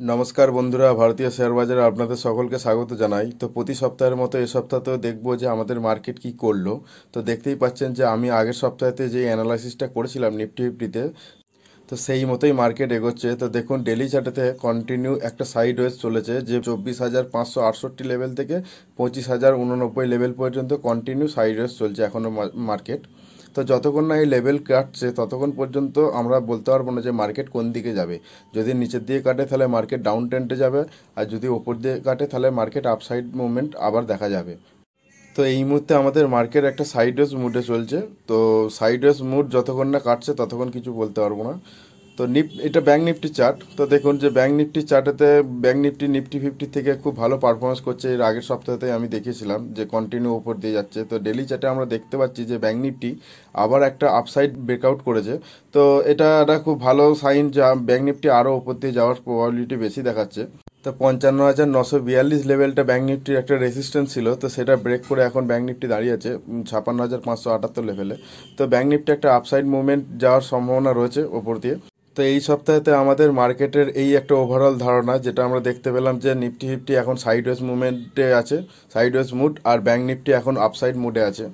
নমস্কার বন্ধুরা, ভারতীয় শেয়ার বাজারে আপনাদের সকলকে স্বাগত জানাই। তো প্রতি সপ্তাহের মতো এই সপ্তাহতেও দেখবো যে আমাদের মার্কেট কি করলো। তো দেখতেই পাচ্ছেন যে আমি আগের সপ্তাহেতে যে অ্যানালাইসিসটা করেছিলাম নিফটি ফিফটিতে, তো সেই মতোই মার্কেট এগোচ্ছে। তো দেখুন ডেলি চার্টেতে কন্টিনিউ একটা সাইড ওয়েজ চলেছে, যে 24,568 লেভেল থেকে 25,089 লেভেল পর্যন্ত কন্টিনিউ সাইড ওয়েজ চলছে এখনও মার্কেট। তো যতক্ষণ না এই লেভেল কাটছে ততক্ষণ পর্যন্ত আমরা বলতে পারবো না যে মার্কেট কোন দিকে যাবে। যদি নিচের দিকে কাটে তাহলে মার্কেট ডাউন ট্রেন্ডে যাবে, আর যদি ওপর দিয়ে কাটে তাহলে মার্কেট আপসাইড মুভমেন্ট আবার দেখা যাবে। তো এই মুহূর্তে আমাদের মার্কেট একটা সাইডওয়েজ মুডে চলছে। তো সাইডওয়েজ মুড যতক্ষণ না কাটছে ততক্ষণ কিছু বলতে পারবো না। তো এটা ব্যাঙ্ক নিফটি চার্ট। তো দেখুন যে ব্যাঙ্ক নিফটি চার্টেতে ব্যাঙ্ক নিফটি নিফটি ফিফটি থেকে খুব ভালো পারফরমেন্স করছে। এর আগের সপ্তাহতে আমি দেখিয়েছিলাম যে কন্টিনিউ উপর দিয়ে যাচ্ছে। তো ডেলি চার্টে আমরা দেখতে পাচ্ছি যে ব্যাঙ্ক নিফটি আবার একটা আপসাইড ব্রেকআউট করেছে। তো এটা একটা খুব ভালো সাইন, যা ব্যাঙ্ক নিফটি আরও উপর দিয়ে যাওয়ার প্রবাবিলিটি বেশি দেখাচ্ছে। তো 55,942 লেভেলটা ব্যাঙ্ক নিফটির একটা রেসিস্ট্যান্স ছিল, তো সেটা ব্রেক করে এখন ব্যাঙ্ক নিফটি দাঁড়িয়ে আছে 56,578 লেভেলে। তো ব্যাঙ্ক নিফটি একটা আপসাইড মুভমেন্ট যাওয়ার সম্ভাবনা রয়েছে ওপর দিয়ে। তো এই সপ্তাহেতে আমাদের মার্কেটের এই একটা ওভারঅল ধারণা, যেটা আমরা দেখতে পেলাম যে নিফটি ফিফটি এখন সাইডওয়েজ মুভমেন্টে আছে, সাইডওয়েজ মুড, আর ব্যাঙ্ক নিফটি এখন আপসাইড মুডে আছে।